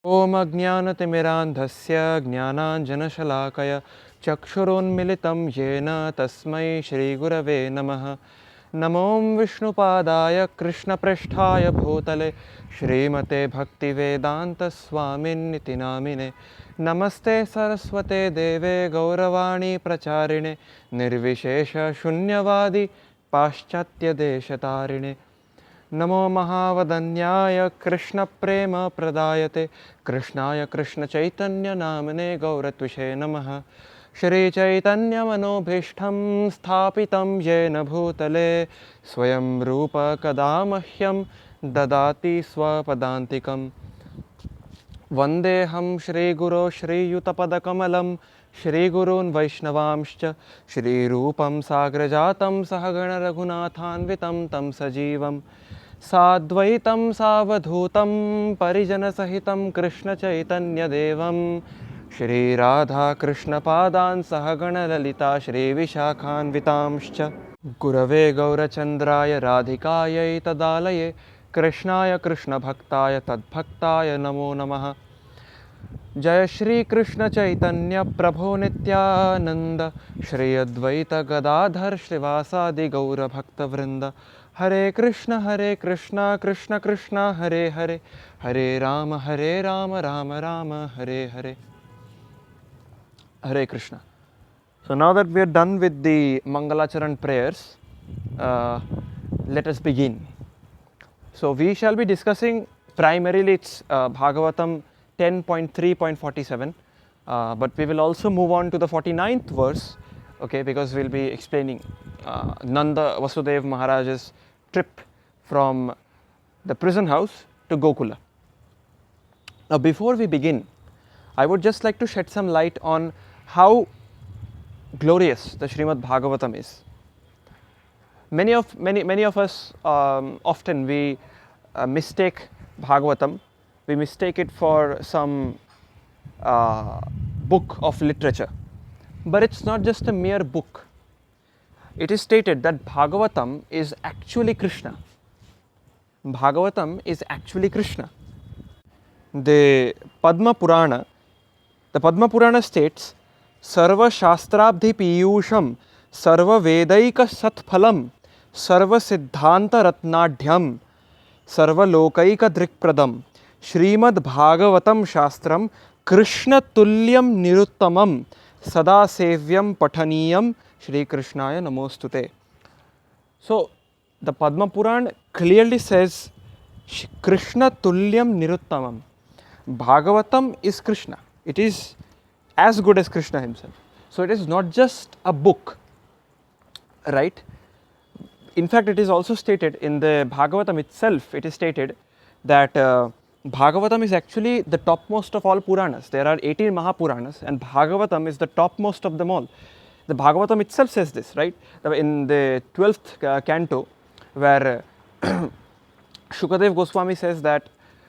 ॐ अज्ञानतिमिरान्धस्य ज्ञानाञ्जनशलाकया चक्षुरुन्मिलितं येन तस्मै श्रीगुरवे नमः। नमो विष्णुपादाय कृष्णपृष्ठाय भूतले श्रीमते भक्तिवेदान्तस्वामिन्निति नामिने। नमस्ते सरस्वते देवे गौरवाणी प्रचारिणे निर्विशेषशून्यवादी पाश्चात्यदेशतारिणे। नमो महावदन्याय कृष्णप्रेमप्रदायते कृष्णाय कृष्णचैतन्यनामने गौरत्विषे नमः। श्रीचैतन्यमनोभीष्टं स्थापितं येन भूतले स्वयं रूप कदा मह्यं ददाति स्वपदान्तिकं। वन्देऽहं श्रीगुरो श्रीयुतपदकमलं श्रीगुरून् वैष्णवांश्च श्रीरूपं साग्रजातं सहगणरघुनाथान्वितं तं सजीवं साद्वैतं सावधूतं परिजनसहितं कृष्णचैतन्यदेवं श्रीराधाकृष्णपादान् सहगणललिता श्रीविशाखान्वितांश्च। गुरवे गौरचन्द्राय राधिकायै तदालये कृष्णाय कृष्णभक्ताय तद्भक्ताय नमो नमः। जय श्री कृष्ण चैतन्य प्रभो नित्यानंद श्री अद्वैत गदाधर श्रीवासादि गौर भक्तवृंद। हरे Krishna Krishna Krishna Hare Hare Hare Ram Ram Ram Hare Hare. Hare Krishna. So now that we are done with the Mangalacharan prayers, let us begin. So we shall be discussing primarily it's Bhagavatam 10.3.47, but we will also move on to the 49th verse, okay, because we'll be explaining Nanda Vasudeva Maharaj's trip from the prison house to Gokula. Now before we begin, I would just like to shed some light on how glorious the Srimad Bhagavatam is. Many of us often we mistake Bhagavatam, we mistake it for some book of literature, but it's not just a mere book. It is stated that Bhagavatam is actually Kṛṣṇa. Bhagavatam is actually Kṛṣṇa. The Padma Purana states, Sarva Shastrabdhi Piyusham Sarva Vedaika Satphalam Sarva Siddhanta Ratnadhyam Sarva Lokaika Drikpradam Srimad Bhagavatam Shastram Krishna Tulyam Niruttamam Sada Sevyam Pathaniyam Shri Krishnaya Namostute. So the Padma Purana clearly says Krishna Tulyam Niruttamam. Bhagavatam is Krishna. It is as good as Krishna himself. So it is not just a book, right? In fact, it is also stated in the Bhagavatam itself, it is stated that Bhagavatam is actually the topmost of all Puranas. There are 18 Mahapuranas and Bhagavatam is the topmost of them all. The Bhagavatam itself says this, right? In the 12th canto, where Shukadev Goswami says that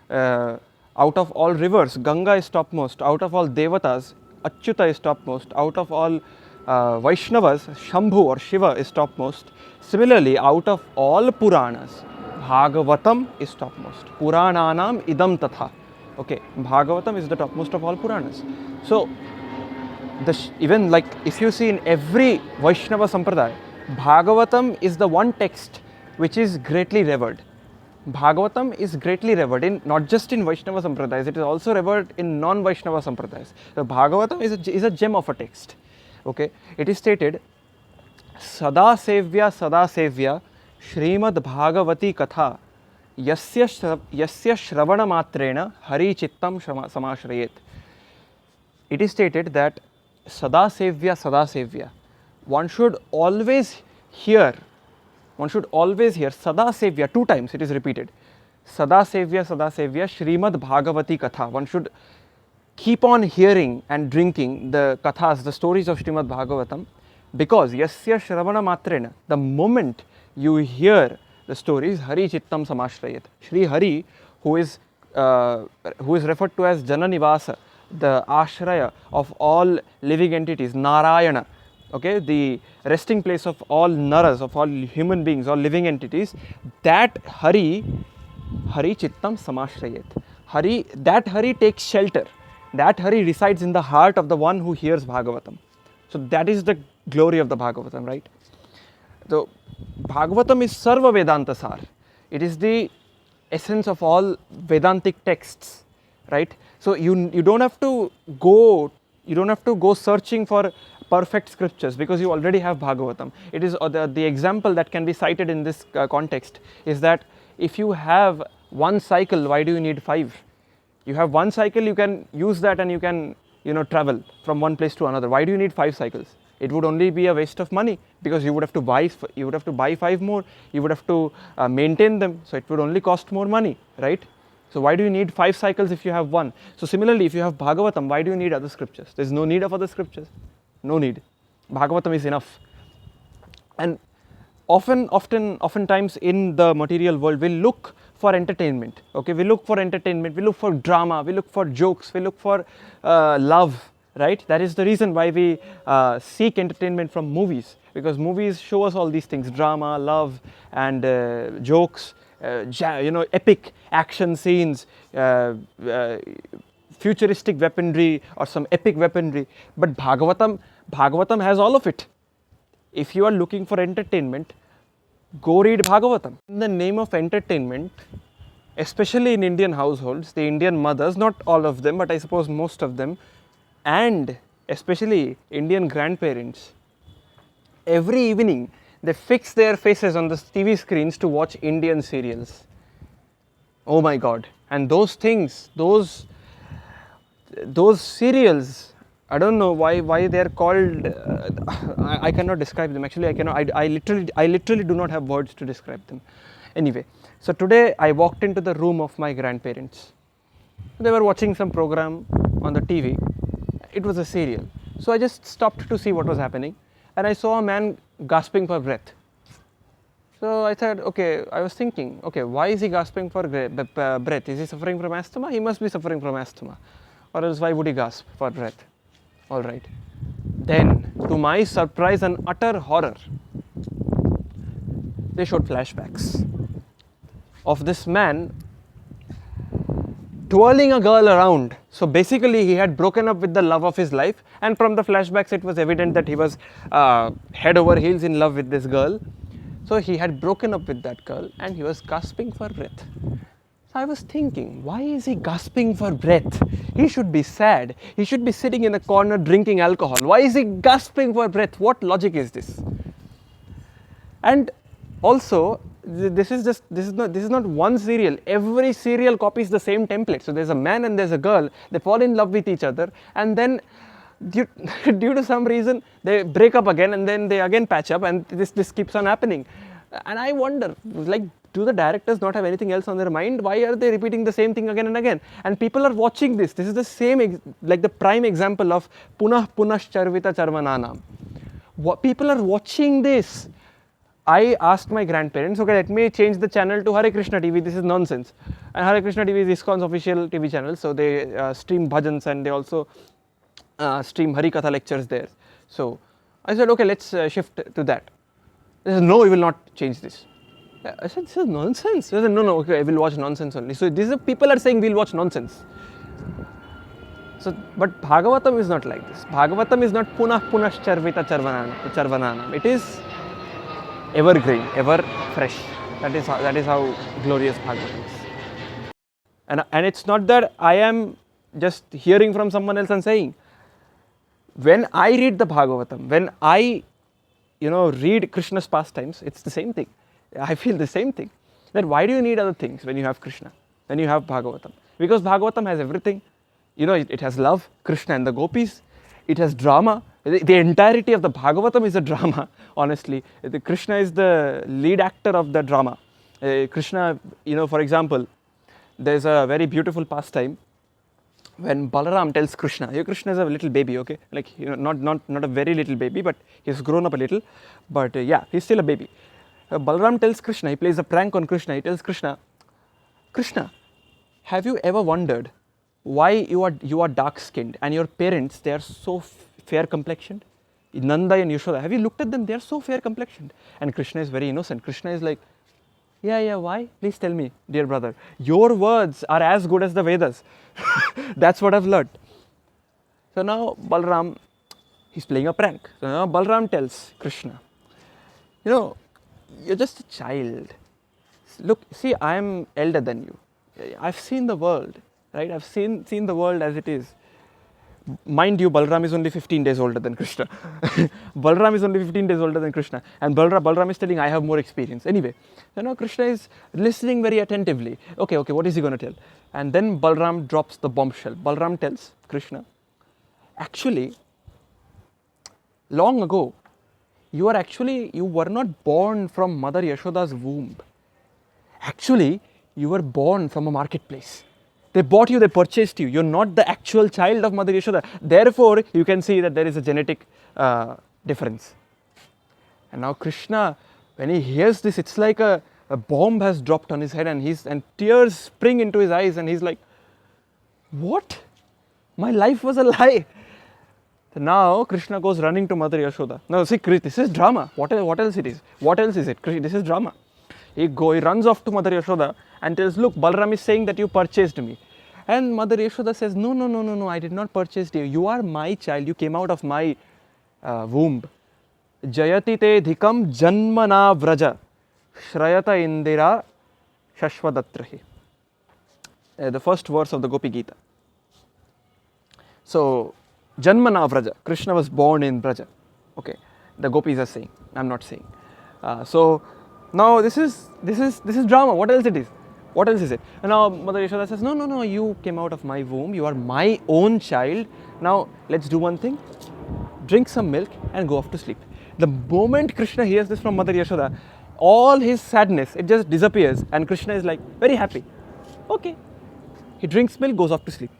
out of all rivers, Ganga is topmost. Out of all Devatas, Achyuta is topmost. Out of all Vaishnavas, Shambhu or Shiva is topmost. Similarly, out of all Puranas, Bhagavatam is topmost. Purananam idam tatha. Okay, Bhagavatam is the topmost of all Puranas. So, even like if you see in every Vaishnava Sampradaya, Bhagavatam is the one text which is greatly revered. Bhagavatam is greatly revered in not just in Vaishnava Sampradayas, it is also revered in non-Vaishnava Sampradayas. The Bhagavatam is a gem of a text. Okay, it is stated, Sada Sevya Srimad Bhagavati Katha Yasya Shravana Matrena Hari Chittam Samashrayet. It is stated that Sada Sevya, one should always hear Sada Sevya, 2 times it is repeated. Sada Sevya Srimad Bhagavati Katha. One should keep on hearing and drinking the kathas, the stories of Srimad Bhagavatam, because Yasya Shravana Matrena, the moment you hear the stories, Hari Chittam Samashrayet. Shri Hari, who is referred to as Jananivasa, the ashraya of all living entities, Narayana, okay, the resting place of all naras, of all human beings, all living entities, that Hari Chittam Samashrayet. that Hari takes shelter. That Hari resides in the heart of the one who hears Bhagavatam. So that is the glory of the Bhagavatam, right? So Bhagavatam is Sarva Vedanta Sar. It is the essence of all Vedantic texts, right? So you don't have to go searching for perfect scriptures because you already have Bhagavatam. It is the example that can be cited in this context is that if you have one cycle, why do you need 5? You have one cycle, you can use that and you can travel from one place to another. Why do you need 5 cycles? It would only be a waste of money because you would have to buy 5 more, you would have to maintain them, so it would only cost more money, right? So why do you need 5 cycles if you have one? So similarly, if you have Bhagavatam, why do you need other scriptures? There is no need of other scriptures. No need. Bhagavatam is enough. And oftentimes in the material world, we look for entertainment. Okay, we look for entertainment, we look for drama, we look for jokes, we look for love, right? That is the reason why we seek entertainment from movies, because movies show us all these things: drama, love, and jokes, epic action scenes, futuristic weaponry or some epic weaponry. But Bhagavatam has all of it. If you are looking for entertainment, go read Bhagavatam. In the name of entertainment, especially in Indian households, the Indian mothers, not all of them, but I suppose most of them, and especially Indian grandparents, every evening they fix their faces on the TV screens to watch Indian serials. Oh my God. And those things, those serials, I don't know why they are called. I cannot describe them. Actually, I cannot. I literally do not have words to describe them. Anyway, so today I walked into the room of my grandparents. They were watching some program on the TV. It was a serial. So I just stopped to see what was happening, and I saw a man gasping for breath. So I said, okay, I was thinking, okay, why is he gasping for breath? Is he suffering from asthma? He must be suffering from asthma, or else why would he gasp for breath? All right. Then, to my surprise and utter horror, they showed flashbacks of this man twirling a girl around. So basically, he had broken up with the love of his life, and from the flashbacks, it was evident that he was head over heels in love with this girl. So he had broken up with that girl, and he was gasping for breath. I was thinking, why is he gasping for breath? He should be sad. He should be sitting in a corner drinking alcohol. Why is he gasping for breath? What logic is this? And also, this is not one serial. Every serial copies the same template. So there's a man and there's a girl. They fall in love with each other, and then due to some reason they break up again, and then they again patch up, and this keeps on happening. And I wonder, like, do the directors not have anything else on their mind? Why are they repeating the same thing again and again? And people are watching this. This is the same, like the prime example of punah charvita charvananam. People are watching this. I asked my grandparents, okay, let me change the channel to Hare Kṛṣṇa TV. This is nonsense. And Hare Kṛṣṇa TV is ISKCON's official TV channel. So they stream bhajans, and they also stream Hari Katha lectures there. So I said, okay, let's shift to that. They said, no, we will not change this. I said, this is nonsense. They said, no, okay, I will watch nonsense only. So this is, people are saying we'll watch nonsense. So, but Bhagavatam is not like this. Bhagavatam is not punah charvita charvananam. It is evergreen, ever fresh. That is how glorious Bhagavatam is. And it's not that I am just hearing from someone else and saying. When I read the Bhagavatam, when I read Krishna's pastimes, it's the same thing. I feel the same thing. That why do you need other things when you have Krishna, when you have Bhagavatam? Because Bhagavatam has everything. It has love, Krishna and the gopis. It has drama. The entirety of the Bhagavatam is a drama, honestly. Krishna is the lead actor of the drama. Krishna, for example, there's a very beautiful pastime when Balaram tells Kṛṣṇa, Kṛṣṇa is a little baby, okay, like not a very little baby, but he's grown up a little, but yeah, he's still a baby. Balaram tells Kṛṣṇa, he plays a prank on Kṛṣṇa. He tells Kṛṣṇa, Kṛṣṇa, have you ever wondered why you are dark skinned and your parents, they are so fair complexioned? Nanda and Yashoda, have you looked at them? They are so fair complexioned. And Kṛṣṇa is very innocent. Kṛṣṇa is like, Yeah, why? Please tell me, dear brother. Your words are as good as the Vedas. That's what I've learned. So now Balram, he's playing a prank. So now Balram tells Kṛṣṇa, you're just a child. Look, see, I'm elder than you. I've seen the world, right? I've seen the world as it is. Mind you, Balram is only 15 days older than Kṛṣṇa. Balram is only 15 days older than Kṛṣṇa. And Balram is telling, I have more experience. Anyway, Kṛṣṇa is listening very attentively. Okay, what is he going to tell? And then Balram drops the bombshell. Balram tells Kṛṣṇa, actually, long ago, you were not born from Mother Yashoda's womb. Actually, you were born from a marketplace. They bought you, they purchased you. You're not the actual child of Mother Yashoda. Therefore, you can see that there is a genetic difference. And now Kṛṣṇa, when he hears this, it's like a bomb has dropped on his head, and tears spring into his eyes, and he's like, what? My life was a lie. So now Kṛṣṇa goes running to Mother Yashoda. Now see, this is drama. What else it is? What else is it? This is drama. He runs off to Mother Yashoda and tells, look, Balram is saying that you purchased me. And Mother Yashoda says, no, I did not purchase you. You are my child. You came out of my womb. Jayati te dhikam janmana vraja shrayata indira shashvadatrahi. The first verse of the Gopi Gita. So, janmana vraja. Kṛṣṇa was born in Vraja. Okay, the gopis are saying. I'm not saying. So now this is drama. What else it is? What else is it? And now Mother Yashoda says, no, you came out of my womb. You are my own child. Now let's do one thing. Drink some milk and go off to sleep. The moment Kṛṣṇa hears this from Mother Yashoda, all his sadness, it just disappears, and Kṛṣṇa is like very happy. Okay. He drinks milk, goes off to sleep.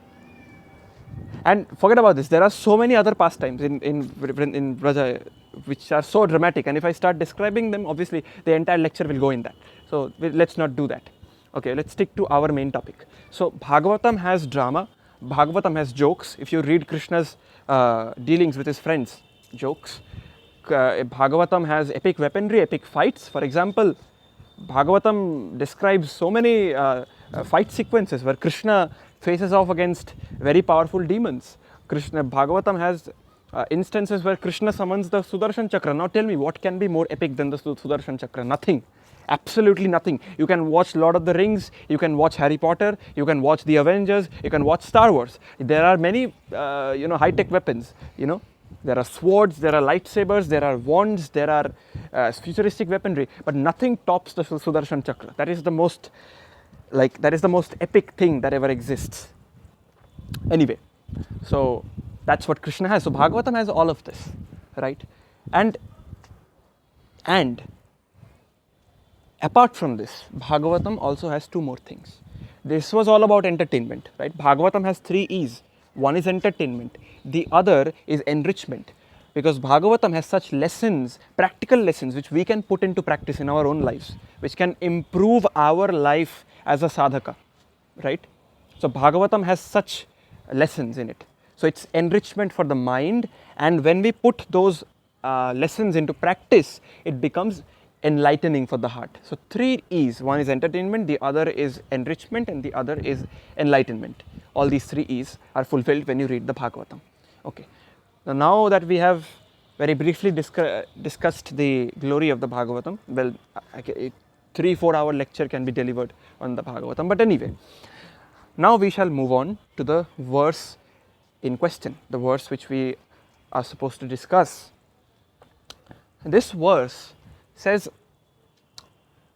And forget about this. There are so many other pastimes in Vraja which are so dramatic. And if I start describing them, obviously the entire lecture will go in that. So let's not do that. Okay, let's stick to our main topic. So Bhagavatam has drama. Bhagavatam has jokes. If you read Krishna's dealings with his friends, jokes. Bhagavatam has epic weaponry, epic fights. For example, Bhagavatam describes so many fight sequences where Kṛṣṇa faces off against very powerful demons. Bhagavatam has instances where Kṛṣṇa summons the Sudarshan Chakra. Now tell me, what can be more epic than the Sudarshan Chakra? Nothing. Absolutely nothing. You can watch Lord of the Rings, you can watch Harry Potter, you can watch The Avengers, you can watch Star Wars. There are many high-tech weapons. There are swords, there are lightsabers, there are wands, there are futuristic weaponry, but nothing tops the Sudarshan Chakra. That is the most epic thing that ever exists. Anyway, so that's what Kṛṣṇa has. So Bhagavatam has all of this, right? And apart from this, Bhagavatam also has two more things. This was all about entertainment, right? Bhagavatam has 3 E's. One is entertainment, the other is enrichment. Because Bhagavatam has such lessons, practical lessons, which we can put into practice in our own lives, which can improve our life as a sadhaka, right? So Bhagavatam has such lessons in it. So it's enrichment for the mind, and when we put those lessons into practice, it becomes enlightening for the heart. So 3 E's. One is entertainment, the other is enrichment, and the other is enlightenment. All these 3 E's are fulfilled when you read the Bhagavatam. Okay. Now that we have very briefly discussed the glory of the Bhagavatam, well, a 3-4 hour lecture can be delivered on the Bhagavatam. But anyway, now we shall move on to the verse in question, the verse which we are supposed to discuss. This verse says,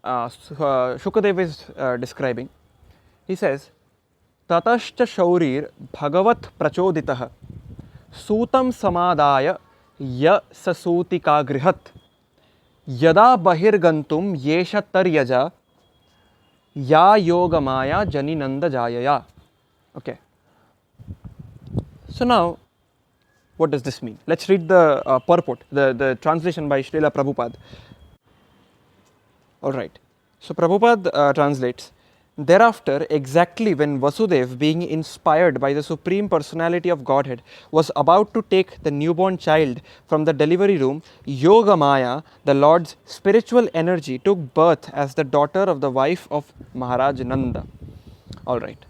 Shukadeva is describing, he says, Tatascha shaurir bhagavat prachoditah Sutam samadaya ya sasutika grihat yada bahirgantum yesha taryaja ya yogamaya janinanda jayaya. Okay. So now, what does this mean? Let's read the purport, the translation by Srila Prabhupada. Alright. So Prabhupada translates, Thereafter, exactly when Vasudeva, being inspired by the Supreme Personality of Godhead, was about to take the newborn child from the delivery room, Yogamaya, the Lord's spiritual energy, took birth as the daughter of the wife of Maharaj Nanda. Alright.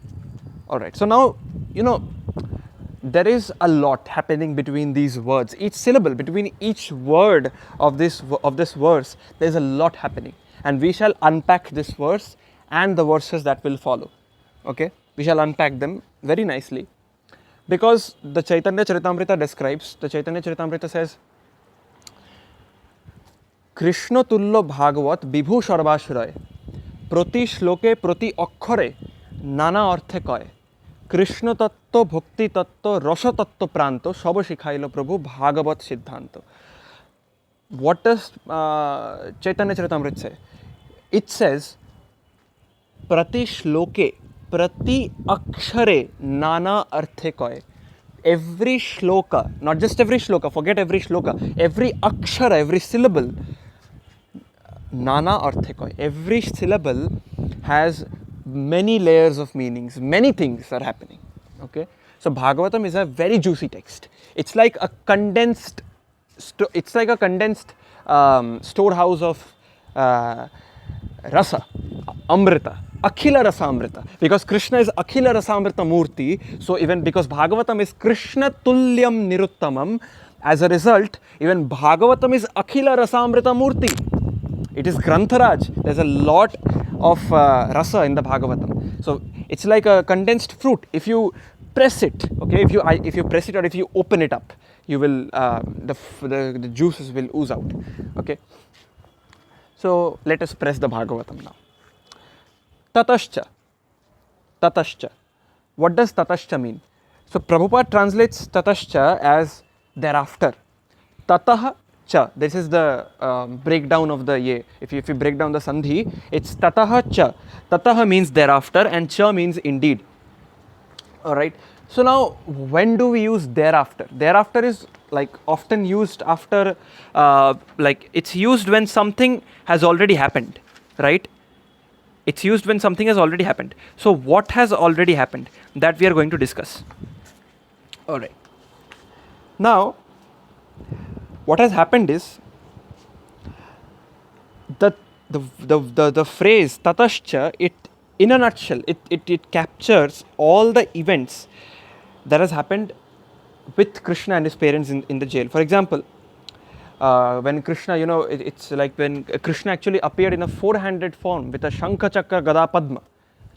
So now, there is a lot happening between these words. Each syllable, between each word of this verse, there is a lot happening. And we shall unpack this verse and the verses that will follow. Okay, we shall unpack them very nicely, because the Chaitanya Charitamrita describes, the Chaitanya Charitamrita says, Kṛṣṇa tullo bhagavat vibhu sarvashraye proti shloke proti akkhare nana arthe kaya Kṛṣṇa tattva bhakti tattva rasa tattva pranto sabo shikhailo prabhu bhagavat siddhanto. What does Chaitanya Charitamrita say? It says, prati shloke prati akshare nana arthe kaya. Every shloka, not just every shloka, forget every shloka, every akshara, every syllable, nana arthe kaya. Every syllable has many layers of meanings, many things are happening. Okay, so Bhagavatam is a very juicy text. It's like a condensed storehouse of rasa, amrita, akhila rasa amrita, because Krishna is akhila rasa amrita murti. So even because Bhagavatam is Krishna tulyam niruttamam, as a result, even Bhagavatam is akhila rasa amrita murti. It is Grantharaj. There's a lot of rasa in the Bhagavatam. So it's like a condensed fruit. If you press it, okay, if you press it or if you open it up, you will the juices will ooze out. Okay. So let us press the Bhagavatam now. Tatascha. What does tatascha mean? So Prabhupada translates tatascha as thereafter. Tataha cha. This is the breakdown of the ye. If you break down the sandhi, it's tataha cha. Tataha means thereafter and cha means indeed. Alright. So now, when do we use thereafter? Thereafter is like often used after, like it's used when something has already happened, right? It's used when something has already happened. So what has already happened? That we are going to discuss. Alright. Now, what has happened is the phrase tatascha, it in a nutshell, it captures all the events that has happened with Kṛṣṇa and his parents in the jail. For example, when Kṛṣṇa, it's like when Kṛṣṇa actually appeared in a four-handed form with a Shankha Chakra Gada Padma.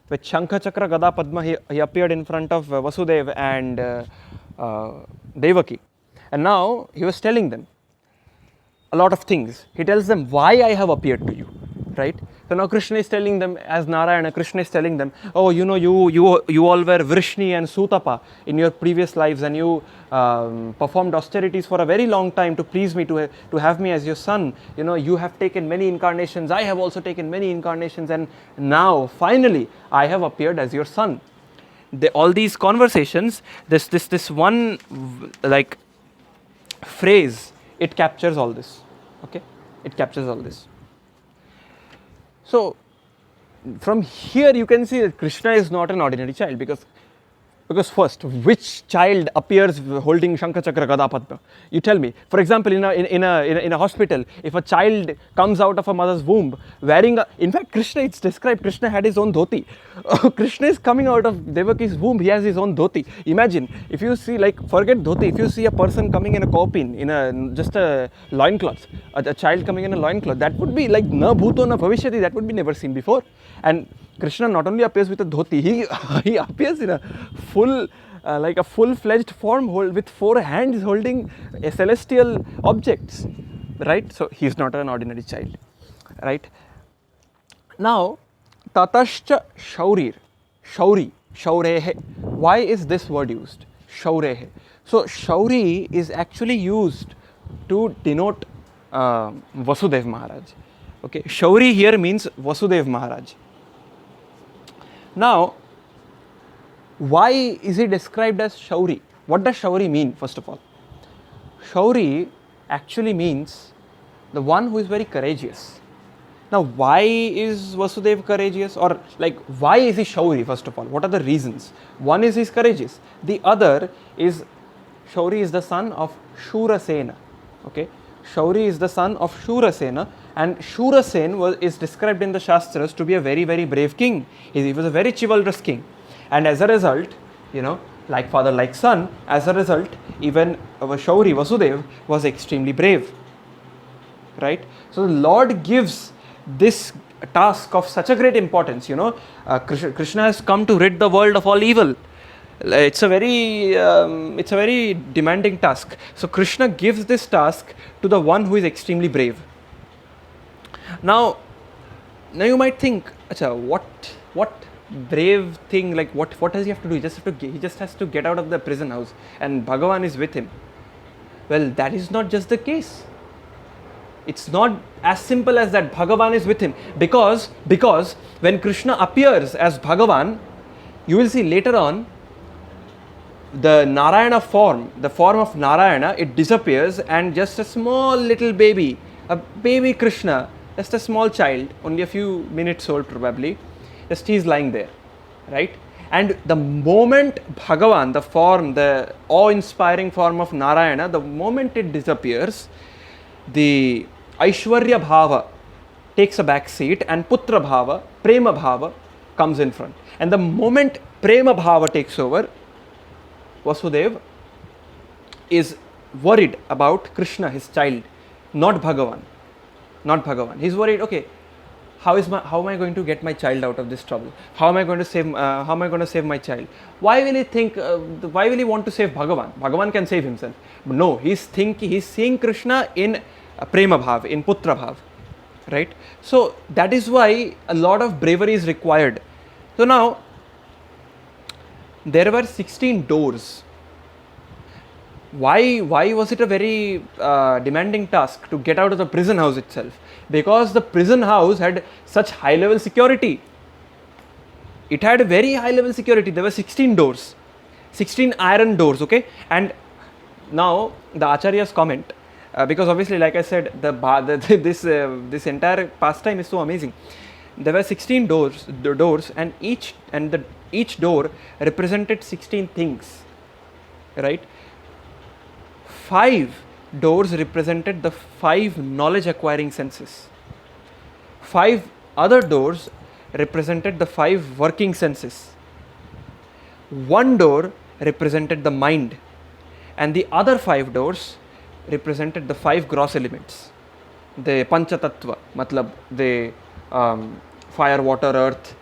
With Shankha Chakra Gada Padma, he appeared in front of Vasudeva and Devaki. And now he was telling them a lot of things. He tells them why I have appeared to you, right? So now Kṛṣṇa is telling them, as Narayana, Kṛṣṇa is telling them, oh, you all were Vrishni and Sutapa in your previous lives, and you performed austerities for a very long time to please me, to have me as your son. You have taken many incarnations, I have also taken many incarnations, and now finally I have appeared as your son. All these conversations, this one like phrase, it captures all this. Okay, it captures all this. So from here you can see that Kṛṣṇa is not an ordinary child, because first, which child appears holding Shankha Chakra Gada Padma? You tell me. For example, in a hospital, if a child comes out of a mother's womb wearing in fact, Kṛṣṇa, it's described, Kṛṣṇa had his own dhoti. Kṛṣṇa is coming out of Devaki's womb, he has his own dhoti. Imagine, if you see, like, forget dhoti, if you see a person coming in a kaupin, in just a loincloth, a child coming in a loincloth, that would be like na bhuto na bhavishyati, that would be never seen before. And Kṛṣṇa not only appears with a dhoti, he appears in a like a full-fledged form with 4 hands holding celestial objects, right? So he's not an ordinary child, right? Now, tatascha shaurehe. Why is this word used? Shaurehe. So shauri is actually used to denote Vasudeva Maharaj. Okay, shauri here means Vasudeva Maharaj. Now, why is he described as Shauri? What does Shauri mean, first of all? Shauri actually means the one who is very courageous. Now, why is Vasudeva courageous? Or like, why is he Shauri, first of all? What are the reasons? One is he's courageous. The other is, Shauri is the son of Shurasena. Okay, Shauri is the son of Shurasena, and Shurasen is described in the Shastras to be a very, very brave king. He was a very chivalrous king. And as a result, like father, like son, as a result, even our Shauri, Vasudeva, was extremely brave. Right? So the Lord gives this task of such a great importance. Kṛṣṇa has come to rid the world of all evil. It's a very demanding task. So Kṛṣṇa gives this task to the one who is extremely brave. Now you might think, what brave thing, like what does he have to do? He just has to get out of the prison house and Bhagavan is with him. Well, that is not just the case. It's not as simple as that. Bhagavan is with him, because when Kṛṣṇa appears as Bhagavan, you will see later on the Narayana form, the form of Narayana, it disappears, and just a small little baby, a baby Kṛṣṇa, just a small child, only a few minutes old probably, just he is lying there, right? And the moment Bhagavan, the form, the awe-inspiring form of Narayana, the moment it disappears, the Aishwarya Bhava takes a back seat and Putra Bhava, Prema Bhava comes in front. And the moment Prema Bhava takes over, Vasudeva is worried about Kṛṣṇa, his child, not Bhagavan. He's worried, okay, how am I going to get my child out of this trouble? How am I going to save my child? Why will he want to save Bhagavan? Bhagavan can save himself. But no, he's seeing Kṛṣṇa in Prema Bhav, in Putra Bhav, right? So that is why a lot of bravery is required. So now, there were 16 doors. Why was it a very demanding task to get out of the prison house itself? Because the prison house had such high level security. It had very high level security. There were 16 doors, 16 iron doors, okay? And now the Acharya's comment, because obviously, like I said, this entire pastime is so amazing. There were 16 doors, and each door represented 16 things, right? 5 doors represented the 5 knowledge acquiring senses. 5 other doors represented the 5 working senses. 1 door represented the mind, and the other 5 doors represented the 5 gross elements, the Pancha Tattva, matlab the fire, water, earth,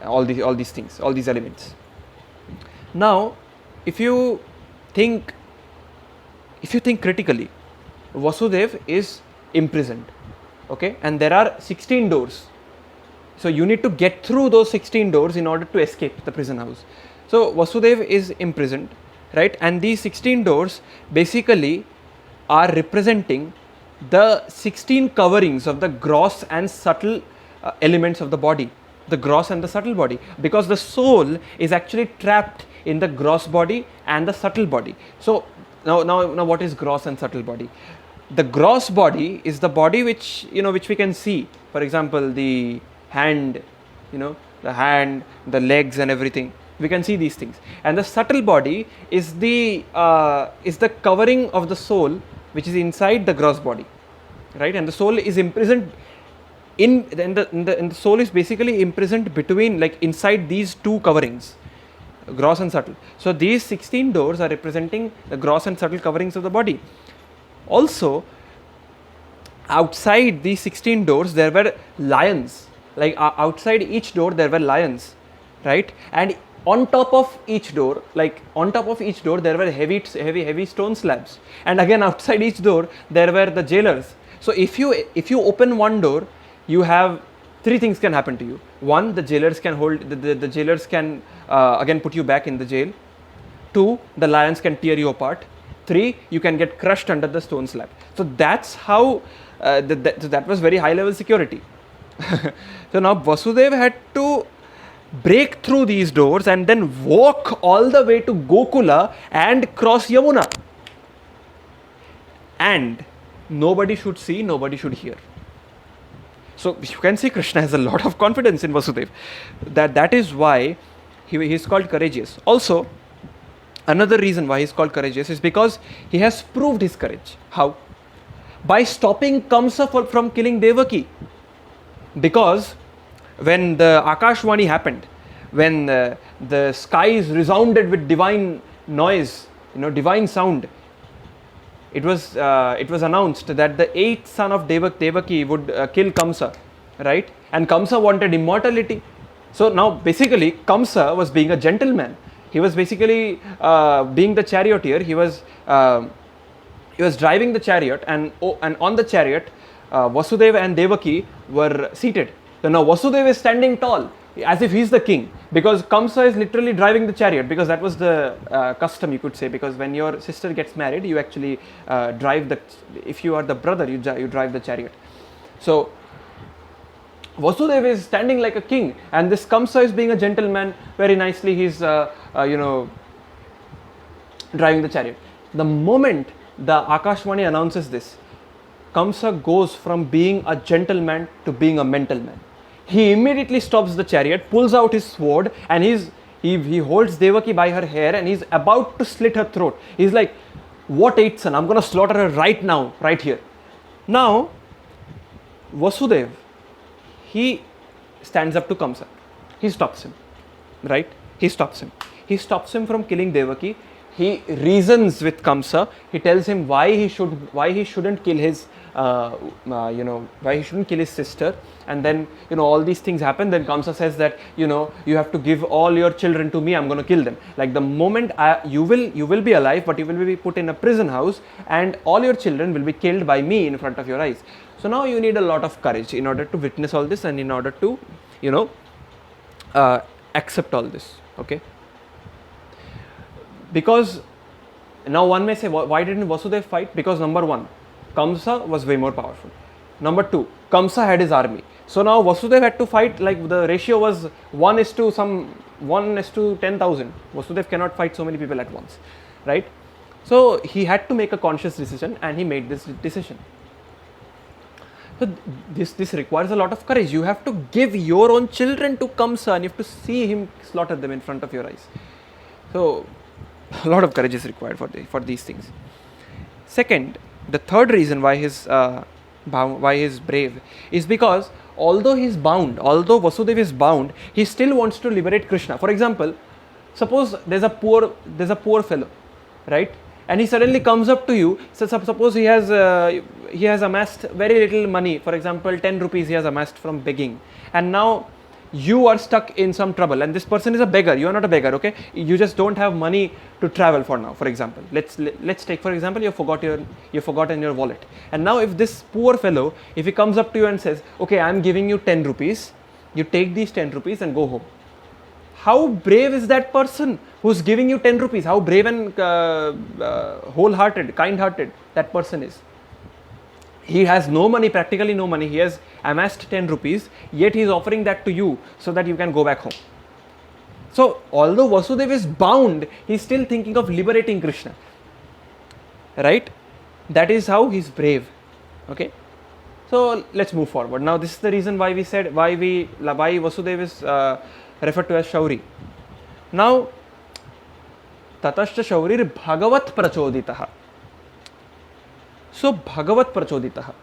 all these things, all these elements. Now, if you think critically, Vasudeva is imprisoned, okay, and there are 16 doors. So you need to get through those 16 doors in order to escape the prison house. So Vasudeva is imprisoned, right, and these 16 doors basically are representing the 16 coverings of the gross and subtle elements of the body, the gross and the subtle body, because the soul is actually trapped in the gross body and the subtle body. So now what is gross and subtle body? The gross body is the body which we can see. For example, the hand, the legs and everything. We can see these things. And the subtle body is the covering of the soul which is inside the gross body, right? And the soul is imprisoned the soul is basically imprisoned between, like, inside these two coverings, gross and subtle. So these 16 doors are representing the gross and subtle coverings of the body. Also, outside these 16 doors there were lions. Like outside each door there were lions, right? And on top of each door, there were heavy stone slabs. And again, outside each door there were the jailers. So if you open one door, you have 3 things can happen to you. 1, the jailers can again put you back in the jail. 2, the lions can tear you apart. 3, you can get crushed under the stone slab. So that's how that was very high level security. So now Vasudeva had to break through these doors and then walk all the way to Gokula and cross Yamuna. And nobody should see, nobody should hear. So you can see Krishna has a lot of confidence in Vasudeva. That is why he is called courageous. Also, another reason why he is called courageous is because he has proved his courage. How? By stopping Kamsa from killing Devaki. Because when the Akashvani happened, when the skies resounded with divine noise, divine sound, it was announced that the 8th son of Devaki would kill Kamsa, right? And Kamsa wanted immortality. So now basically Kamsa was being a gentleman. He was basically being the charioteer. He was driving the chariot, and on the chariot, Vasudeva and Devaki were seated. So now Vasudeva is standing tall, as if he's the king, because Kamsa is literally driving the chariot, because that was the custom, you could say, because when your sister gets married, you actually if you are the brother, you drive the chariot. So Vasudeva is standing like a king, and this Kamsa is being a gentleman. Very nicely, he's driving the chariot. The moment the Akashvani announces this, Kamsa goes from being a gentleman to being a mental man. He immediately stops the chariot, pulls out his sword, and he holds Devaki by her hair, and he's about to slit her throat. He's like, "What 8th son? I'm going to slaughter her right now, right here." Now, Vasudeva, he stands up to Kamsa. He stops him, right? He stops him. He stops him from killing Devaki. He reasons with Kamsa. He tells him why he shouldn't kill his why he shouldn't kill his sister. And then all these things happen. Then Kamsa says that you have to give all your children to me. I'm going to kill them. Like the moment you will be alive, but you will be put in a prison house, and all your children will be killed by me in front of your eyes. So now you need a lot of courage in order to witness all this, and in order to accept all this. Okay. Because now one may say, why didn't Vasudeva fight? Because number one, Kamsa was way more powerful. Number two, Kamsa had his army. So now Vasudeva had to fight, like the ratio was 1:10,000. Vasudeva cannot fight so many people at once, right? So he had to make a conscious decision, and he made this decision. So this requires a lot of courage. You have to give your own children to Kamsa, and you have to see him slaughter them in front of your eyes. So a lot of courage is required for these things. Second, the third reason why he's brave is because although Vasudeva is bound, he still wants to liberate Kṛṣṇa. For example, suppose there's a poor fellow, right? And he suddenly comes up to you. So suppose he has amassed very little money. For example, 10 rupees he has amassed from begging, and now you are stuck in some trouble, and this person is a beggar. You are not a beggar, okay? You just don't have money to travel for now. For example, let's take for example, you've forgotten your wallet, and now if this poor fellow, if he comes up to you and says, "Okay, I'm giving you 10 rupees. You take these 10 rupees and go home." How brave is that person who's giving you 10 rupees? How brave and wholehearted, kind-hearted that person is. He has no money, practically no money. He has amassed 10 rupees, yet he is offering that to you so that you can go back home. So, although Vasudeva is bound, he is still thinking of liberating Kṛṣṇa. Right? That is how he is brave. Okay? So, let's move forward. Now, this is the reason why we said, why Vasudeva is referred to as Shauri. Now, Tatascha Shaurir Bhagavat Prachoditaha. So, Bhagavat Prachoditaha.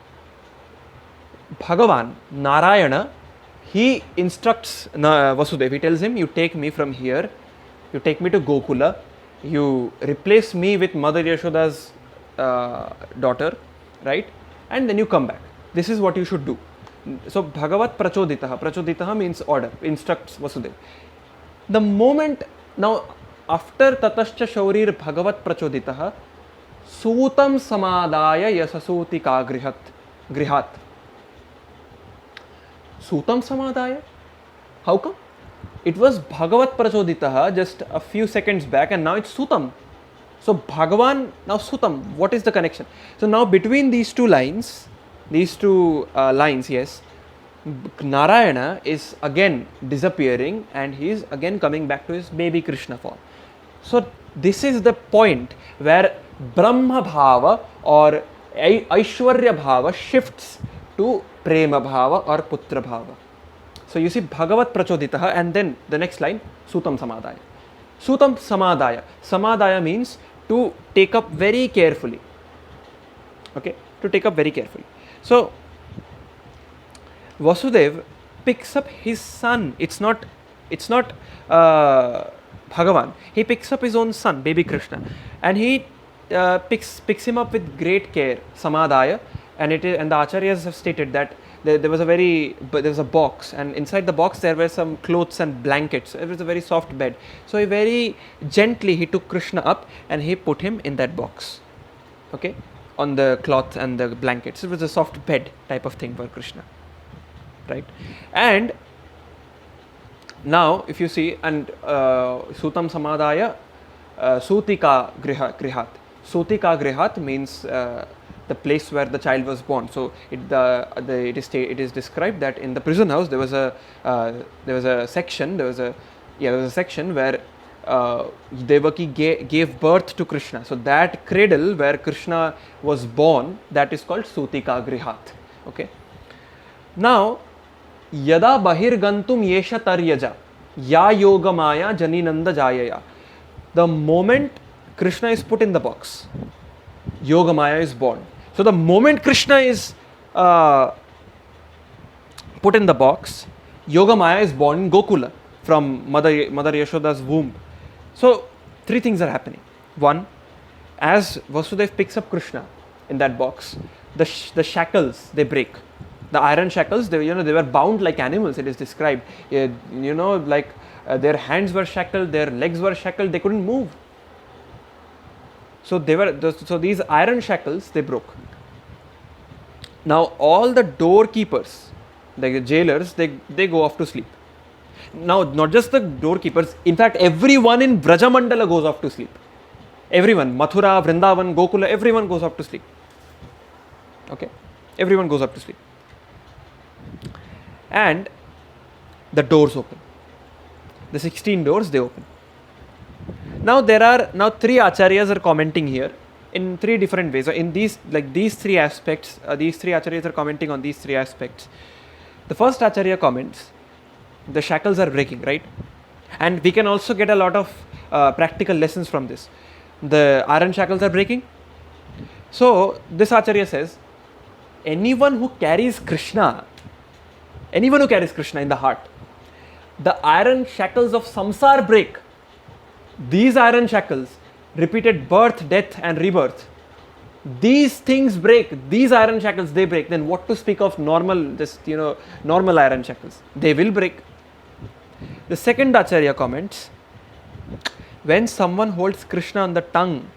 Bhagavan, Narayana, he instructs Vasudeva. He tells him, you take me from here, you take me to Gokula, you replace me with Mother Yashoda's daughter, right? And then you come back. This is what you should do. So, Bhagavat Prachoditaha. Prachoditaha means order, instructs Vasudeva. The moment, now after Tatascha Shaurir Bhagavat Prachoditaha, Sutam Samadaya Yasasutika Grihat. Sutam Samadaya? How come? It was Bhagavat Prachoditaha just a few seconds back, and now it's Sutam. So Bhagavan, now Sutam, what is the connection? So now between these two lines, yes, Narayana is again disappearing, and he is again coming back to his baby Kṛṣṇa form. So this is the point where Brahma Bhava or Aishwarya Bhava shifts to to prema bhava or putra bhava. So you see Bhagavat prachoditaha, and then the next line, Sutam Samadaya. Sutam Samadaya. Samadaya means to take up very carefully. Okay, to take up very carefully. So Vasudeva picks up his son. It's not Bhagavan. He picks up his own son, baby Kṛṣṇa, and he picks him up with great care, Samadaya, and the Acharyas have stated that there was a box, and inside the box there were some clothes and blankets. It was a very soft bed. So he very gently took Kṛṣṇa up and he put him in that box. Okay, on the cloth and the blankets. It was a soft bed type of thing for Kṛṣṇa, right? And now if you see, and Sutam Samadaya, Sutika Grihat. Sutika Grihat means the place where the child was born. So it is described that in the prison house there was a section where Devaki gave birth to Kṛṣṇa. So that cradle where Kṛṣṇa was born, that is called Sutika Grihat. Okay. Now, Yada Bahirgantum Yesha Taryaja Ya Yoga Maya Janinanda Jayaya. The moment Kṛṣṇa is put in the box, Yoga Maya is born. So the moment Kṛṣṇa is put in the box, Yoga Maya is born in Gokula from Mother Yashoda's womb. So three things are happening. One, as Vasudeva picks up Kṛṣṇa in that box, the shackles, they break. The iron shackles, they were bound like animals. It is described, their hands were shackled, their legs were shackled, they couldn't move. So these iron shackles, they broke. Now all the doorkeepers, like the jailers, they go off to sleep. Now not just the doorkeepers, in fact everyone in Brajamandala goes off to sleep. Everyone, Mathura, Vrindavan, Gokula, everyone goes off to sleep. Okay, everyone goes off to sleep. And the doors open. The 16 doors, they open. Now three acharyas are commenting here in three different ways. In these three aspects, these three acharyas are commenting on these three aspects. The first acharya comments, the shackles are breaking, right? And we can also get a lot of practical lessons from this. The iron shackles are breaking. So this acharya says, anyone who carries Kṛṣṇa in the heart, the iron shackles of samsara break. These iron shackles, repeated birth, death and rebirth, these things break. These iron shackles, they break. Then what to speak of normal iron shackles? They will break. The second acharya comments, when someone holds Kṛṣṇa on the tongue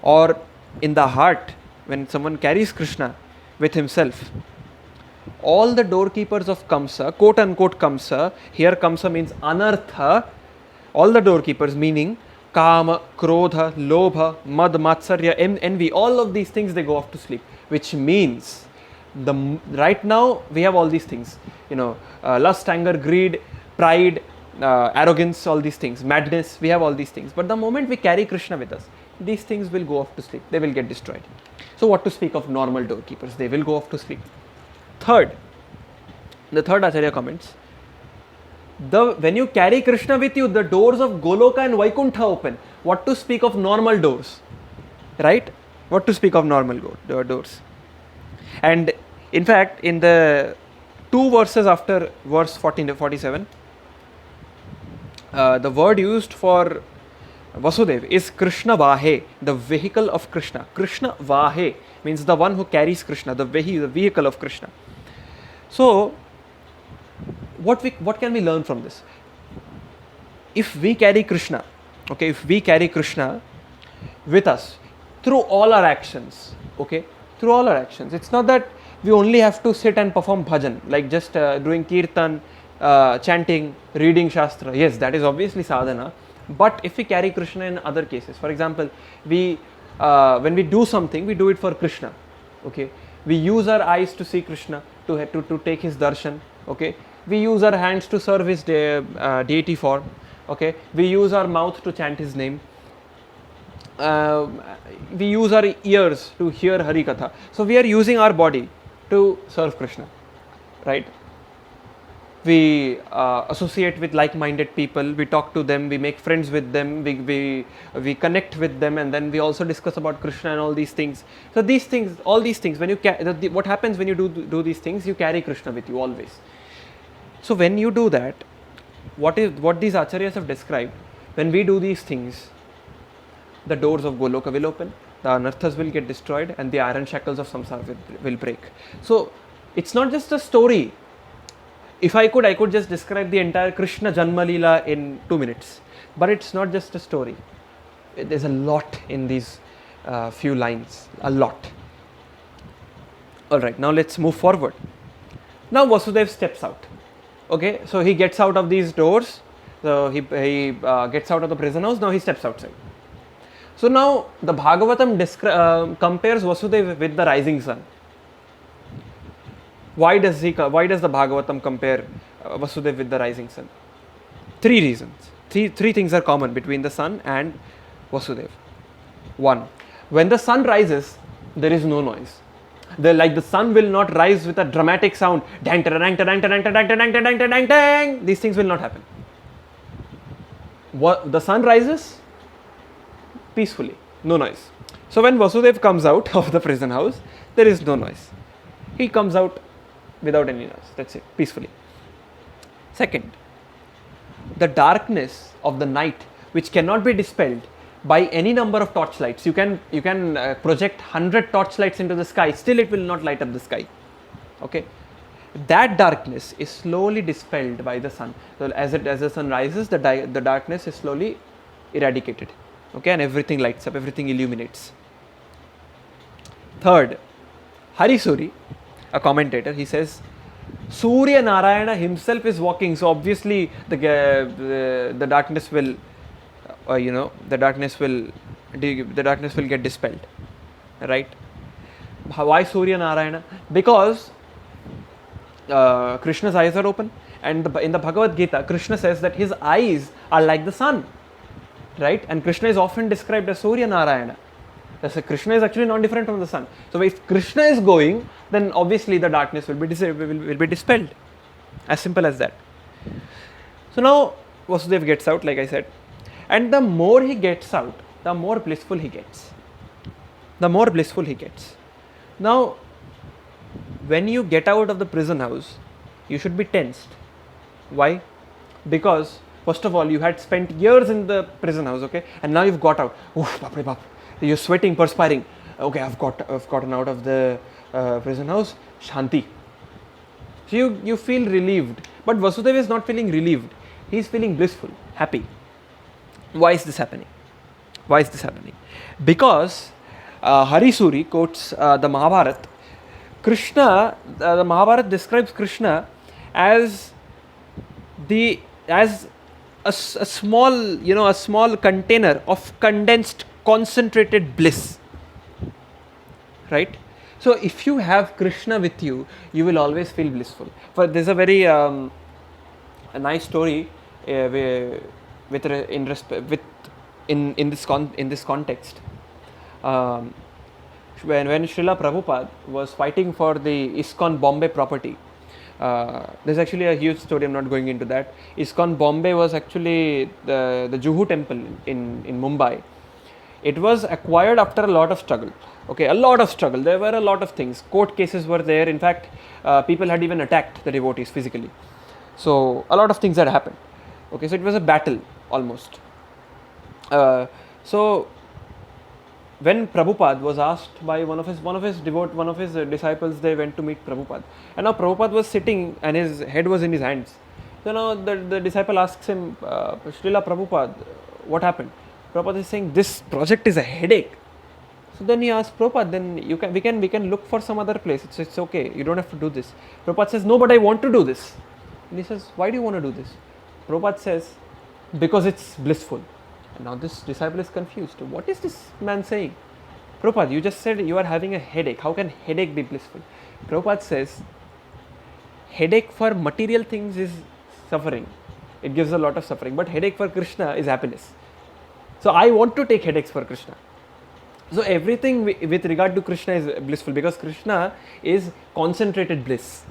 or in the heart, when someone carries Kṛṣṇa with himself, all the doorkeepers of Kamsa, quote unquote Kamsa, here Kamsa means anartha, all the doorkeepers, meaning Kama, Krodha, Lobha, Mad, Matsarya, envy, all of these things, they go off to sleep. Which means, right now we have all these things, lust, anger, greed, pride, arrogance, all these things, madness, we have all these things. But the moment we carry Kṛṣṇa with us, these things will go off to sleep, they will get destroyed. So what to speak of normal doorkeepers, they will go off to sleep. The third acharya comments, when you carry Kṛṣṇa with you, the doors of Goloka and Vaikuntha open. What to speak of normal doors, right? What to speak of normal doors? And in fact, in the two verses after verse 14 to 47, the word used for Vasudeva is Kṛṣṇa Vahe, the vehicle of Kṛṣṇa. Kṛṣṇa Vahe means the one who carries Kṛṣṇa, the vehicle of Kṛṣṇa. So, what can we learn from this? If we carry Kṛṣṇa, with us through all our actions, it's not that we only have to sit and perform bhajan, like just doing kirtan, chanting, reading shastra. Yes, that is obviously sadhana. But if we carry Kṛṣṇa in other cases, for example, when we do something, we do it for Kṛṣṇa. Okay, we use our eyes to see Kṛṣṇa, to take his darshan. Okay, we use our hands to serve his deity form. Okay, we use our mouth to chant his name. We use our ears to hear Hari Katha. So we are using our body to serve Krishna, right? We associate with like-minded people, we talk to them, we make friends with them, we connect with them, and then we also discuss about Krishna and all these things. So these things, all these things, when you what happens when you do these things, you carry Krishna with you always. So when you do that, what these acharyas have described, when we do these things, the doors of Goloka will open, the anarthas will get destroyed, and the iron shackles of samsara will break. So it's not just a story. If I could just describe the entire Kṛṣṇa janma Līlā in 2 minutes. But it's not just a story. There's a lot in these few lines. A lot. Alright, now let's move forward. Now Vasudeva steps out. Okay, so he gets out of these doors. So he gets out of the prison house. Now he steps outside. So now the Bhagavatam compares Vasudeva with the rising sun. Why does the Bhagavatam compare Vasudeva with the rising sun? 3 reasons. Three things are common between the sun and Vasudeva. 1. When the sun rises, there is no noise. The sun will not rise with a dramatic sound. Dang, dang, dang, dang, dang, dang, dang, dang, dang, dang, dang. These things will not happen. The sun rises peacefully, no noise. So when Vasudeva comes out of the prison house, there is no noise. He comes out without any noise. That's it, peacefully. Second, the darkness of the night, which cannot be dispelled by any number of torchlights. You can project 100 torchlights into the sky, still it will not light up the sky. Okay, that darkness is slowly dispelled by the sun. So as the sun rises, the darkness is slowly eradicated. Okay, and everything lights up, everything illuminates. Third, Hari Suri, a commentator, he says, Surya Narayana himself is walking, so obviously the darkness will, the darkness will get dispelled, right? Why Surya Narayana? Because Krishna's eyes are open, and in the Bhagavad Gita, Krishna says that his eyes are like the sun, right? And Krishna is often described as Surya Narayana. So Krishna is actually not different from the sun. So if Krishna is going, then obviously the darkness will be dispelled. As simple as that. So now Vasudeva gets out, like I said, and the more he gets out, the more blissful he gets. The more blissful he gets. Now, when you get out of the prison house, you should be tensed. Why? Because first of all, you had spent years in the prison house, okay, and now you've got out. Oof, baap re baap. You're sweating, perspiring. Okay, I've gotten out of the prison house. Shanti. So you feel relieved. But Vasudeva is not feeling relieved. He is feeling blissful, happy. Why is this happening? Why is this happening? Because Hari Suri quotes the Mahabharata. Kṛṣṇa, the Mahabharata describes Kṛṣṇa as a small container of condensed concentrated bliss, right? So if you have Kṛṣṇa with you, you will always feel blissful. But there's a very a nice story in this context. When Srila Prabhupada was fighting for the ISKCON Bombay property, there's actually a huge story, I'm not going into that. ISKCON Bombay was actually the Juhu temple in Mumbai. It was acquired after a lot of struggle. Okay, a lot of struggle. There were a lot of things. Court cases were there. In fact, people had even attacked the devotees physically. So a lot of things had happened. Okay, so it was a battle almost. So when Prabhupada was asked by one of his disciples, they went to meet Prabhupada. And now Prabhupada was sitting and his head was in his hands. So now the disciple asks him, Srila Prabhupada, what happened? Prabhupada is saying, this project is a headache. So then he asks Prabhupada, then we can look for some other place. It's okay, you don't have to do this. Prabhupada says, no, but I want to do this. And he says, why do you want to do this? Prabhupada says, because it's blissful. And now this disciple is confused. What is this man saying? Prabhupada, you just said you are having a headache. How can headache be blissful? Prabhupada says, headache for material things is suffering. It gives a lot of suffering. But headache for Kṛṣṇa is happiness. So I want to take headaches for Kṛṣṇa. So everything with regard to Krishna is blissful, because Krishna is concentrated bliss.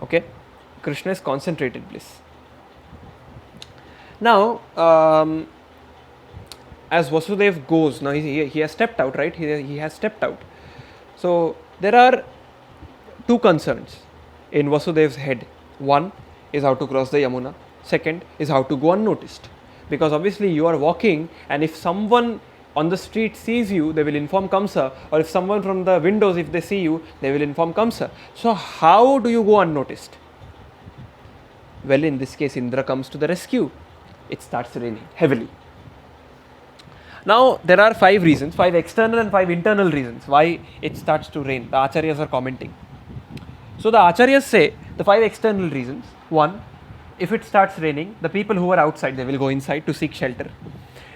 Okay, Krishna is concentrated bliss. Now, as Vasudeva goes, now he has stepped out, right? He has stepped out. So there are two concerns in Vasudeva's head. One is how to cross the Yamuna. Second is how to go unnoticed. Because obviously you are walking, and if someone on the street sees you, they will inform Kamsa, or if someone from the windows, if they see you, they will inform Kamsa. So how do you go unnoticed? Well, in this case, Indra comes to the rescue. It starts raining heavily. Now there are 5 reasons, 5 external and 5 internal reasons why it starts to rain. The Acharyas are commenting. So the Acharyas say the 5 external reasons. 1, if it starts raining, the people who are outside, they will go inside to seek shelter.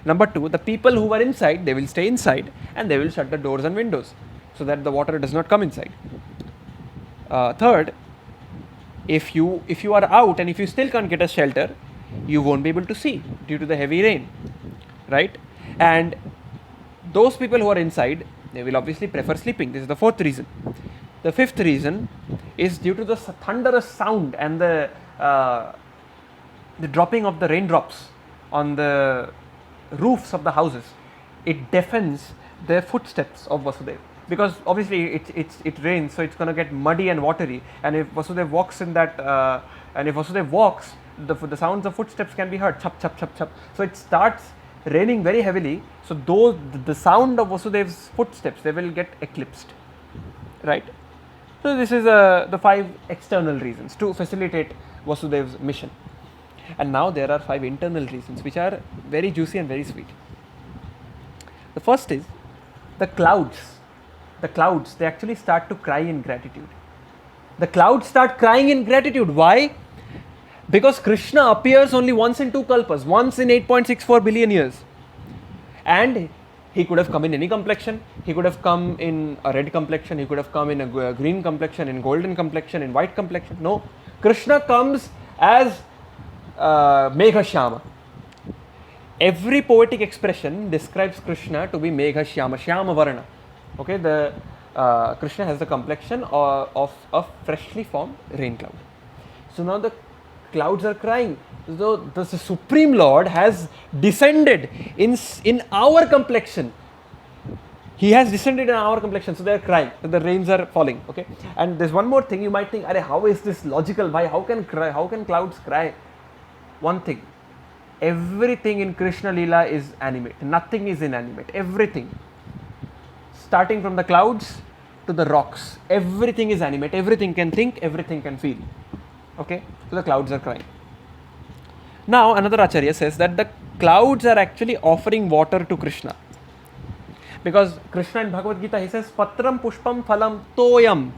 Number 2, the people who are inside, they will stay inside and they will shut the doors and windows so that the water does not come inside. Third, if you are out and if you still can't get a shelter, you won't be able to see due to the heavy rain, right? And those people who are inside, they will obviously prefer sleeping. This is the 4th reason. The 5th reason is due to the thunderous sound and the dropping of the raindrops on the roofs of the houses. It deafens the footsteps of Vasudeva, because obviously it rains, so it's going to get muddy and watery, and if Vasudeva walks in that the sounds of footsteps can be heard, chap chap chap chap. So it starts raining very heavily, so the sound of Vasudeva's footsteps, they will get eclipsed, right? So this is the 5 external reasons to facilitate Vasudeva's mission. And now there are 5 internal reasons which are very juicy and very sweet. The first is the clouds. The clouds, they actually start to cry in gratitude. The clouds start crying in gratitude. Why? Because Krishna appears only once in 2 kalpas, once in 8.64 billion years. And he could have come in any complexion. He could have come in a red complexion, he could have come in a green complexion, in golden complexion, in white complexion. No, Krishna comes as Megha Shyama. Every poetic expression describes Krishna to be Megha Shyama, Shyama Varna. Okay, the Krishna has the complexion of a freshly formed rain cloud. So now the clouds are crying. So the Supreme Lord has descended in our complexion. He has descended in our complexion, so they are crying. So the rains are falling. Okay, and there's one more thing you might think, "Arey, how is this logical? Why? How can clouds cry?" One thing, everything in Krishna Līlā is animate. Nothing is inanimate. Everything, starting from the clouds to the rocks, everything is animate. Everything can think. Everything can feel. Okay, so the clouds are crying. Now another Acharya says that the clouds are actually offering water to Krishna, because Krishna in Bhagavad Gita, he says, "Patram pushpam phalam toyam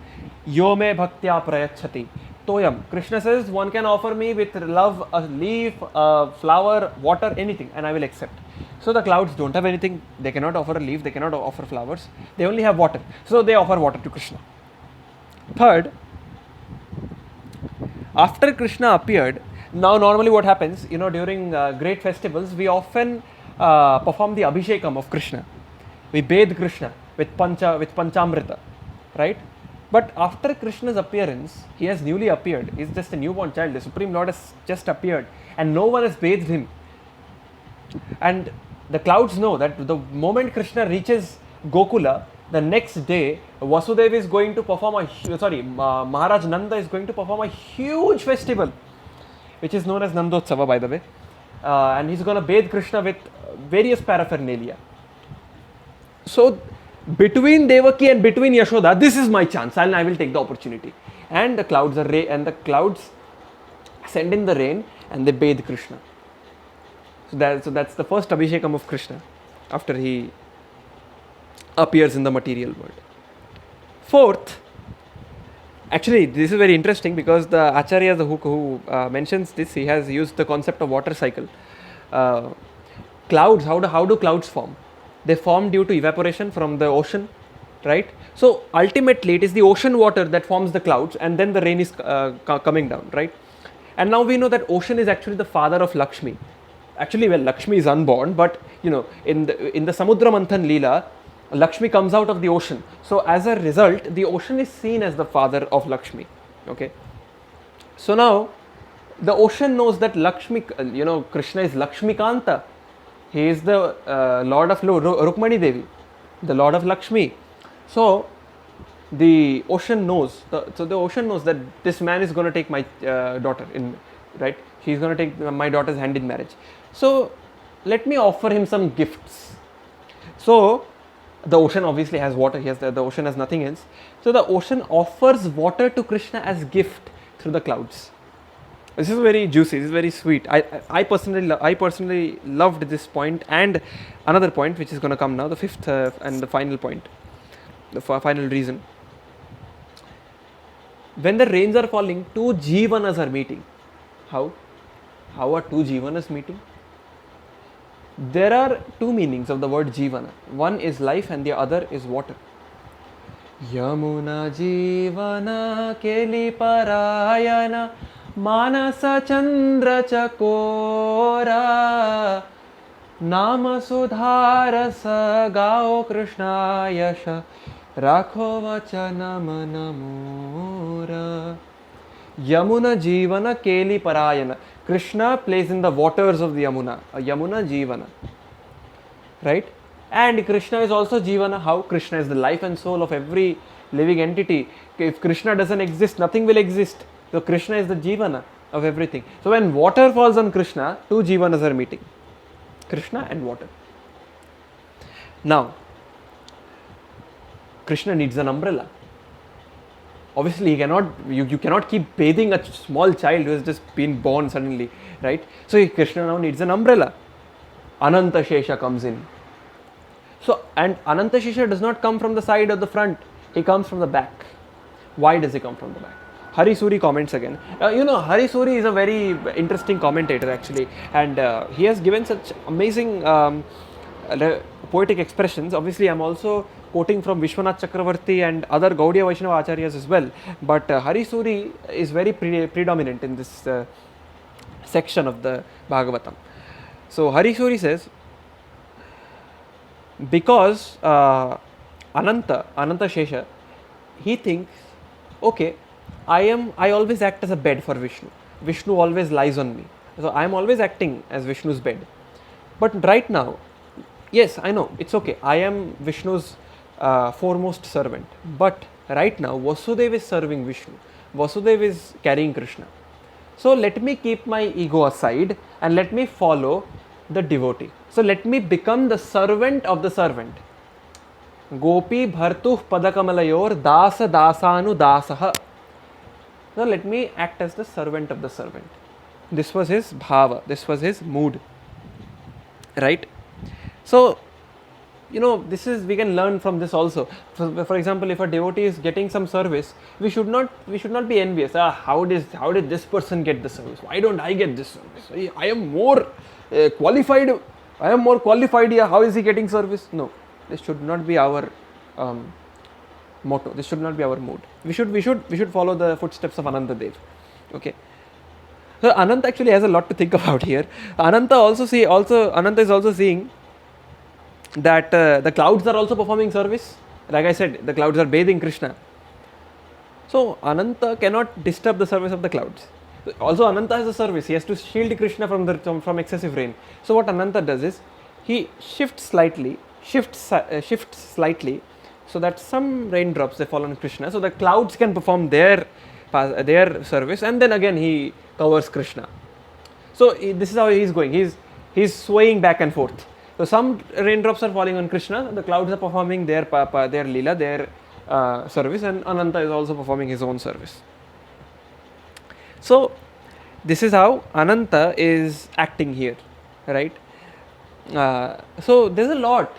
yome bhaktya prayachati." Toyam. Krishna says, one can offer me with love a leaf, a flower, water, anything, and I will accept. So the clouds don't have anything. They cannot offer a leaf. They cannot offer flowers. They only have water. So they offer water to Krishna. Third, after Krishna appeared, now normally what happens, during great festivals, we often perform the Abhishekam of Krishna. We bathe Krishna with Panchamrita, right? But after Krishna's appearance, he has newly appeared. He is just a newborn child. The Supreme Lord has just appeared and no one has bathed him. And the clouds know that the moment Krishna reaches Gokula, the next day, Vasudeva is going to perform Maharaj Nanda is going to perform a huge festival, which is known as Nandotsava, by the way. And he's going to bathe Krishna with various paraphernalia. So, between Devaki and between Yashoda, this is my chance, and I will take the opportunity. And the clouds send in the rain and they bathe Krishna. So that's the first Abhishekam of Krishna after he appears in the material world. Fourth, actually this is very interesting because the Acharya who mentions this, he has used the concept of water cycle. Clouds, how do clouds form? They form due to evaporation from the ocean, right? So ultimately it is the ocean water that forms the clouds, and then the rain is coming down, right? And now we know that ocean is actually the father of Lakshmi. Actually, well, Lakshmi is unborn, but in the Samudra Manthan Līlā, Lakshmi comes out of the ocean. So as a result, the ocean is seen as the father of Lakshmi. Okay. So now the ocean knows that Lakshmi, Krishna is Lakshmi Kanta. He is the Lord of Rukmani Devi, the Lord of Lakshmi. So the ocean knows. The ocean knows that this man is going to take my daughter in, right? He's going to take my daughter's hand in marriage. So let me offer him some gifts. So the ocean obviously has water. The ocean has nothing else. So the ocean offers water to Krishna as gift through the clouds. This is very juicy. This is very sweet. I personally loved this point, and another point which is going to come now, the fifth and the final point, the final reason. When the rains are falling, two Jivanas are meeting. How are two Jivanas meeting? There are two meanings of the word Jivana. One is life and the other is water. Yamuna Jivana Keli Parayana Manasa Chandra Chakora Nama Sudharasa Gao Krishna Yasha Rakho Vachana Manamura. Yamuna Jivana Keli Parayana. Krishna plays in the waters of the Yamuna. Yamuna Jivana. Right? And Krishna is also Jivana. How? Krishna is the life and soul of every living entity. If Krishna doesn't exist, nothing will exist. So Krishna is the Jivana of everything. So when water falls on Krishna, two Jivanas are meeting. Krishna and water. Now, Krishna needs an umbrella. Obviously, you cannot keep bathing a small child who has just been born suddenly, right? So Krishna now needs an umbrella. Ananta Shesha comes in. So, and Ananta Shesha does not come from the side or the front. He comes from the back. Why does he come from the back? Hari Suri comments again. Hari Suri is a very interesting commentator actually, and he has given such amazing poetic expressions. Obviously, I'm also quoting from Vishwanath Chakravarti and other Gaudiya Vaishnava Acharyas as well. But Hari Suri is very predominant in this section of the Bhagavatam. So Hari Suri says, because Ananta Shesha, he thinks, okay, I always act as a bed for Vishnu. Vishnu always lies on me. So I am always acting as Vishnu's bed. But right now, yes, I know, it's okay. I am Vishnu's foremost servant. But right now, Vasudeva is serving Vishnu. Vasudeva is carrying Krishna. So let me keep my ego aside and let me follow the devotee. So let me become the servant of the servant. Gopi bhartuh padakamalayor dasa dasanu dasaha. So let me act as the servant of the servant. This was his bhava. This was his mood. Right? So, we can learn from this also. For example, if a devotee is getting some service, we should not be envious. How did this person get the service? Why don't I get this service? I am more qualified. I am more qualified here. How is he getting service? No, this should not be our motto. This should not be our mood. We should follow the footsteps of Ananta Dev. Okay. So Ananta actually has a lot to think about here. Ananta is also seeing that the clouds are also performing service. Like I said, the clouds are bathing Krishna. So Ananta cannot disturb the service of the clouds. Also Ananta has a service. He has to shield Krishna from excessive rain. So what Ananta does is, he shifts slightly so that some raindrops they fall on Krishna, so the clouds can perform their service, and then again he covers Krishna. So this is how he is going. He's swaying back and forth. So some raindrops are falling on Krishna, the clouds are performing their Līlā, their service, and Ananta is also performing his own service. So this is how Ananta is acting here, right? So there's a lot,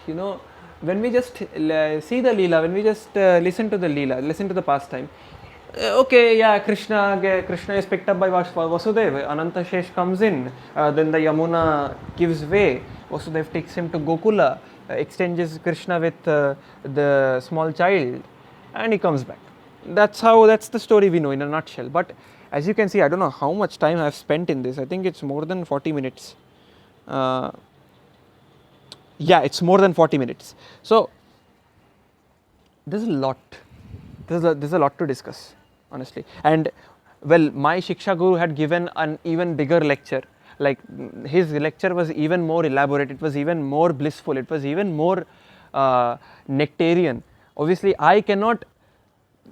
when we just see the Līlā, when we just listen to the Līlā, listen to the pastime. Okay, yeah, Krishna is picked up by Vasudeva. Ananta Shesh comes in. Then the Yamuna gives way. Vasudeva takes him to Gokula, exchanges Krishna with the small child, and he comes back. That's the story we know in a nutshell. But as you can see, I don't know how much time I have spent in this. I think it's more than 40 minutes. Yeah, it's more than 40 minutes. So there's a lot. There's a lot to discuss, honestly. And well, my Shiksha Guru had given an even bigger lecture. Like his lecture was even more elaborate. It was even more blissful. It was even more nectarian. Obviously, I cannot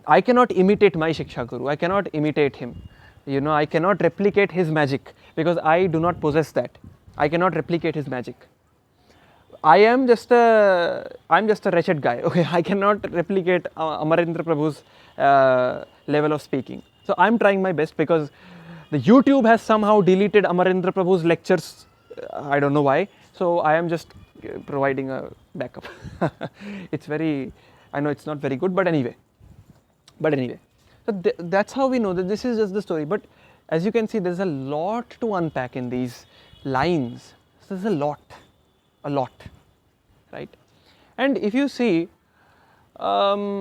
imitate my Shiksha Guru. I cannot imitate him. You know, I cannot replicate his magic because I do not possess that. I cannot replicate his magic. I'm just a wretched guy. Okay, I cannot replicate Amarendra Prabhu's level of speaking. So I'm trying my best because the YouTube has somehow deleted Amarendra Prabhu's lectures. I don't know why. So I am just providing a backup. I know it's not very good, but anyway. So that's how we know that this is just the story. But as you can see, there's a lot to unpack in these lines. So there's a lot, right? And if you see, Kṛṣṇa,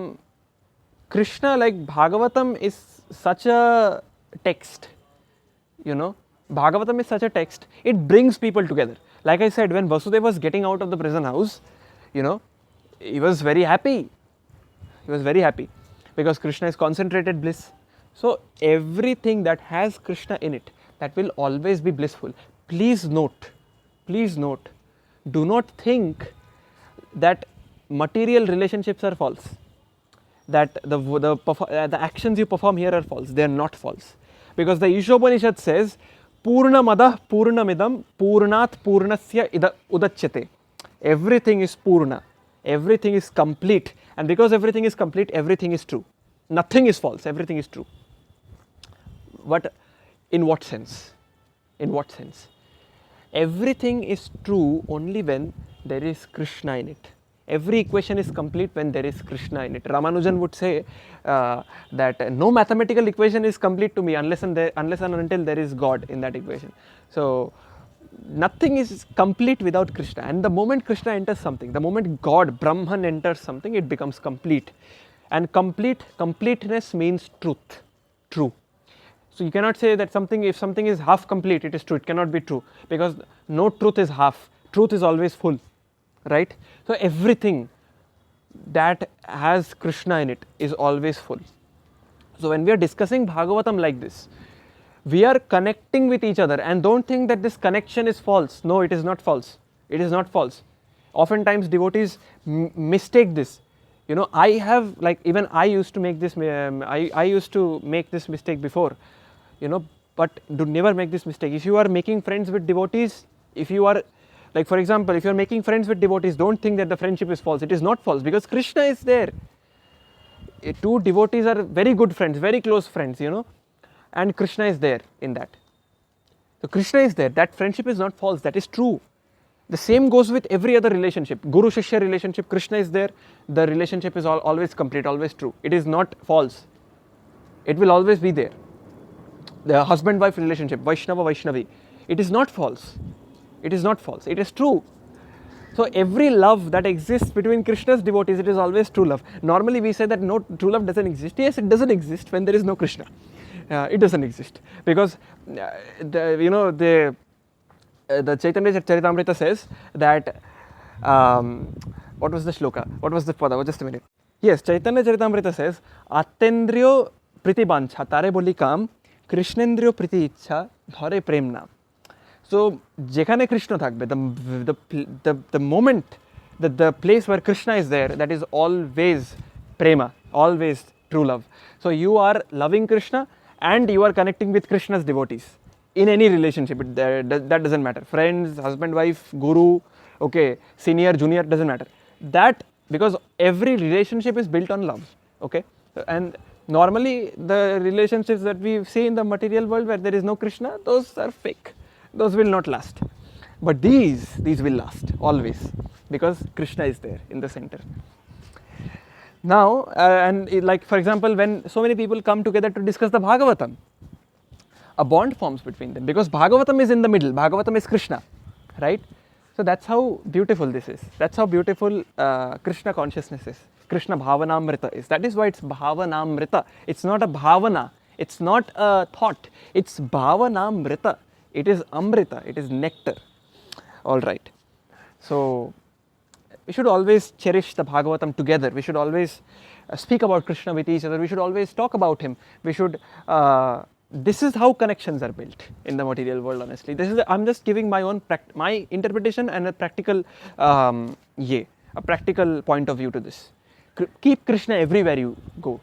like Bhagavatam is such a text, you know, Bhagavatam is such a text, it brings people together. Like I said, when Vasudeva was getting out of the prison house, you know, he was very happy. Because Kṛṣṇa is concentrated bliss. So everything that has Kṛṣṇa in it, that will always be blissful. Please note, do not think that material relationships are false, that the actions you perform here are false. They are not false. Because the Ishopanishad says, Purnamadah Purnamidam Purnat Purnasya Udachyate. Everything is Purna. Everything is complete. And because everything is complete, everything is true. Nothing is false, everything is true. But in what sense? Everything is true only when there is Kṛṣṇa in it. Every equation is complete when there is Kṛṣṇa in it. Ramanujan would say that no mathematical equation is complete to me unless and until there is God in that equation. So nothing is complete without Kṛṣṇa. And the moment Kṛṣṇa enters something, the moment God, Brahman enters something, it becomes complete. And completeness means truth, true. So you cannot say that if something is half complete, it is true. It cannot be true because no truth is half. Truth is always full, right? So everything that has Kṛṣṇa in it is always full. So when we are discussing Bhagavatam like this, we are connecting with each other, and don't think that this connection is false. No, it is not false. It is not false. Oftentimes devotees mistake this. You know, even I used to make this. I used to make this mistake before. You know, but do never make this mistake. If you are making friends with devotees, if you are, like for example, if you are making friends with devotees, don't think that the friendship is false. It is not false because Kṛṣṇa is there. Two devotees are very good friends, very close friends, you know, and Kṛṣṇa is there in that. So Kṛṣṇa is there. That friendship is not false. That is true. The same goes with every other relationship. Guru-Shishya relationship, Kṛṣṇa is there. The relationship is always complete, always true. It is not false. It will always be there. The husband-wife relationship, Vaishnava-Vaishnavi, it is not false. It is not false. It is true. So every love that exists between Kṛṣṇa's devotees, it is always true love. Normally we say that no, true love doesn't exist. Yes, it doesn't exist when there is no Kṛṣṇa. It doesn't exist because the Chaitanya Charitamrita says that what was the shloka? What was the pada? Just a minute. Yes, Chaitanya Charitamrita says Attendriyo pritibancha tare boli kam Krishnendriyo priti ichha dhare prem naam. So jekhane Krishna thakbe, the moment, the place where Kṛṣṇa is there, that is always prema, always true love. So you are loving Kṛṣṇa and you are connecting with Kṛṣṇa's devotees in any relationship. That doesn't matter. Friends, husband, wife, guru, okay, senior, junior, doesn't matter. That, because every relationship is built on love, okay, and normally the relationships that we see in the material world where there is no Kṛṣṇa, those are fake. Those will not last. But these will last always because Kṛṣṇa is there in the center. Now, like for example, when so many people come together to discuss the Bhagavatam, a bond forms between them because Bhagavatam is in the middle. Bhagavatam is Kṛṣṇa, right? So that's how beautiful this is. That's how beautiful Kṛṣṇa consciousness is. Kṛṣṇa Bhavanamrita is. That is why it's Bhavanamrita. It's not a Bhavana. It's not a thought. It's Bhavanamrita. It is Amrita. It is nectar. All right. So always cherish the Bhagavatam together. We should always speak about Krishna with each other. We should always talk about him. We should. This is how connections are built in the material world. Honestly, I'm just giving my own my interpretation and a practical a practical point of view to this. Keep Krishna everywhere you go.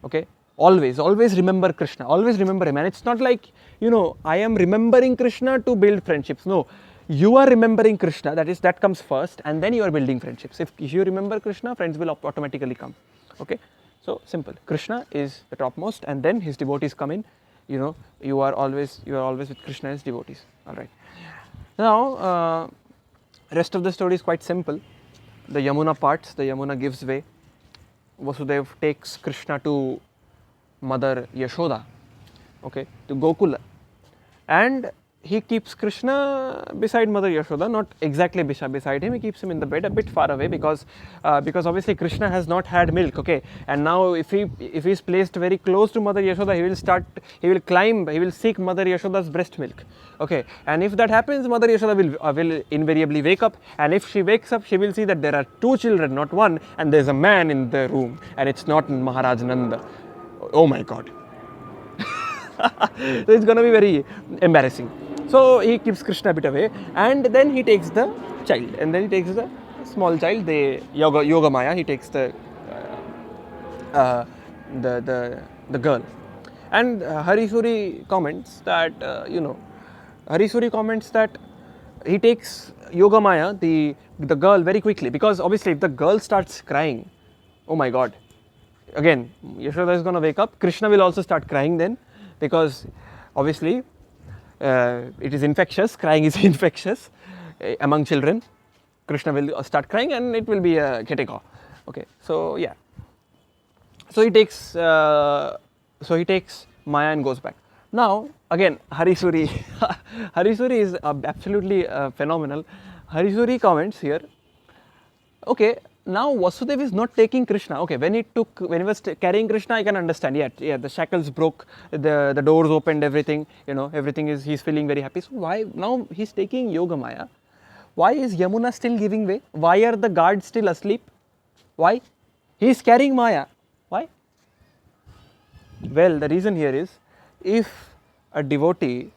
Okay. Always remember Krishna. Always remember him. And it's not like, I am remembering Krishna to build friendships. No. You are remembering Krishna, that comes first, and then you are building friendships. If you remember Krishna, friends will automatically come. Okay, so simple. Krishna is the topmost, and then his devotees come in. You are always with Krishna as devotees. All right. Now, rest of the story is quite simple. The Yamuna parts. The Yamuna gives way. Vasudeva takes Krishna to Mother Yashoda. Okay, to Gokula, and he keeps Krishna beside Mother Yashoda, not exactly beside him. He keeps him in the bed a bit far away because obviously Krishna has not had milk. Okay, and now if he is placed very close to Mother Yashoda, he will seek Mother Yashoda's breast milk. Okay, and if that happens, Mother Yashoda will invariably wake up, and if she wakes up, she will see that there are two children, not one, and there is a man in the room, and it's not Maharaj Nanda. Oh my God. So it's going to be very embarrassing. So he keeps Krishna a bit away, and then he takes the child, and then he takes the small child, the Yoga Maya. He takes the girl, and Harisuri comments that he takes Yoga Maya, the girl, very quickly, because obviously if the girl starts crying, oh my God, again Yashoda is going to wake up. Krishna will also start crying then, because obviously it is infectious. Crying is infectious among children. Krishna will start crying, and it will be a keteka. Okay, so yeah. So he takes Maya and goes back. Now again, Harisuri is absolutely phenomenal. Harisuri comments here. Okay, now Vasudeva is not taking Krishna. Okay, when he was carrying Krishna, I can understand. Yeah, the shackles broke, the doors opened, everything. He's feeling very happy. So why now he's taking Yoga Maya? Why is Yamuna still giving way? Why are the guards still asleep? Why? He's carrying Maya. Why? Well, the reason here is, if a devotee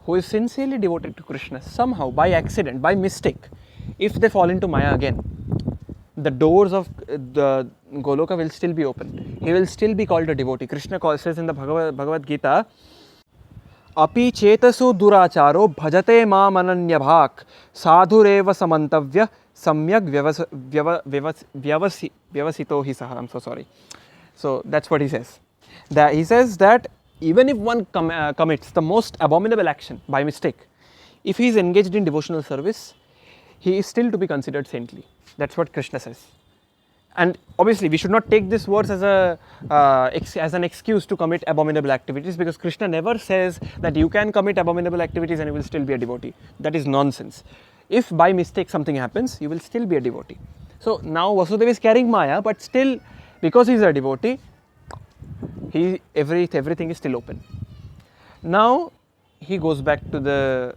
who is sincerely devoted to Krishna, somehow by accident, by mistake, if they fall into Maya again, the doors of the Goloka will still be open. He will still be called a devotee. Krishna says in the Bhagavad Gita, Api chetasu duracharo bhajate ma mananyabhak sadhureva samantavya samyak vyavasito hi saha. I'm so sorry. So that's what he says. He says that even if one commits the most abominable action by mistake, if he is engaged in devotional service, he is still to be considered saintly. That's what Krishna says. And obviously we should not take this verse as an excuse to commit abominable activities, because Krishna never says that you can commit abominable activities and you will still be a devotee. That is nonsense. If by mistake something happens, you will still be a devotee. So now Vasudeva is carrying Maya, but still, because he is a devotee, everything is still open. Now he goes back to the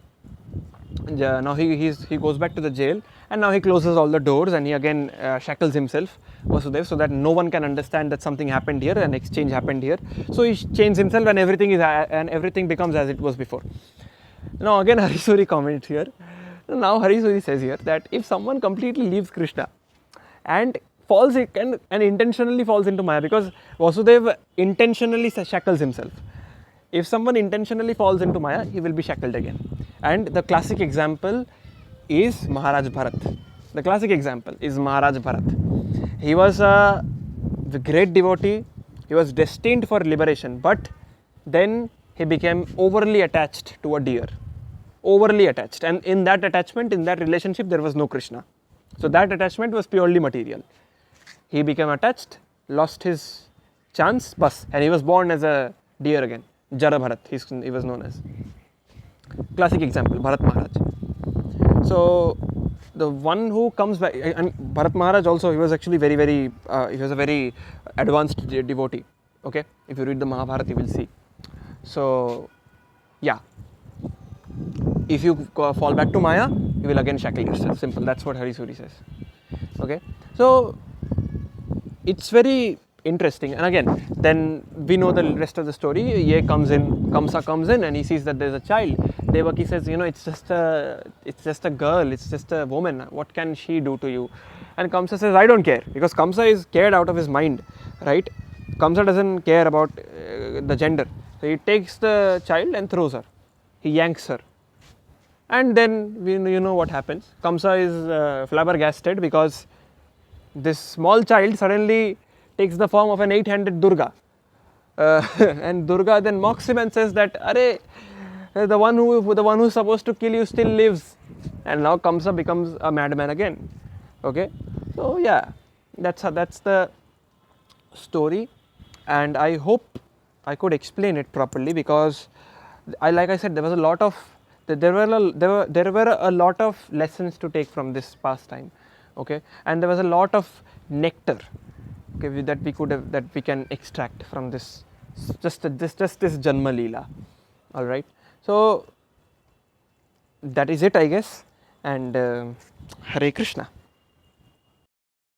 he goes back to the jail, and now he closes all the doors, and he again shackles himself, Vasudeva, so that no one can understand that something happened here, an exchange happened here. So he chains himself, and everything becomes as it was before. Now again Harisuri comments here. Now Harisuri says here that if someone completely leaves Krishna and intentionally falls into Maya, because Vasudeva intentionally shackles himself. If someone intentionally falls into Maya, he will be shackled again. And the classic example is Maharaj Bharat. The classic example is Maharaj Bharat. He was a great devotee. He was destined for liberation, but then he became overly attached to a deer. Overly attached. And in that attachment, in that relationship, there was no Krishna. So that attachment was purely material. He became attached, lost his chance, and he was born as a deer again. Jara Bharat, he was known as. Classic example, Bharat Maharaj. So the one who comes back, and Bharat Maharaj also, he was actually he was a very advanced devotee. Okay, if you read the Mahabharata, you will see. So yeah, if you fall back to Maya, you will again shackle yourself. Simple. That's what Harisuri says. Okay, so it's very interesting. And again, then we know the rest of the story. Ye comes in, Kamsa comes in, and he sees that there's a child. Devaki says, you know, it's just a girl, it's just a woman. What can she do to you? And Kamsa says, I don't care, because Kamsa is scared out of his mind, right? Kamsa doesn't care about the gender. So he takes the child and throws her. He yanks her. And then you know what happens. Kamsa is flabbergasted because this small child suddenly takes the form of an 8-handed Durga. And Durga then mocks him and says that, Arey, the one who's supposed to kill you still lives. And now Kamsa becomes a madman again. Okay, so yeah, that's the story, and I hope I could explain it properly, because like I said, there were a lot of lessons to take from this pastime. Okay, and there was a lot of nectar, okay, that we can extract from this just this janma Līlā. All right, so that is it, I guess, and Hare Krishna.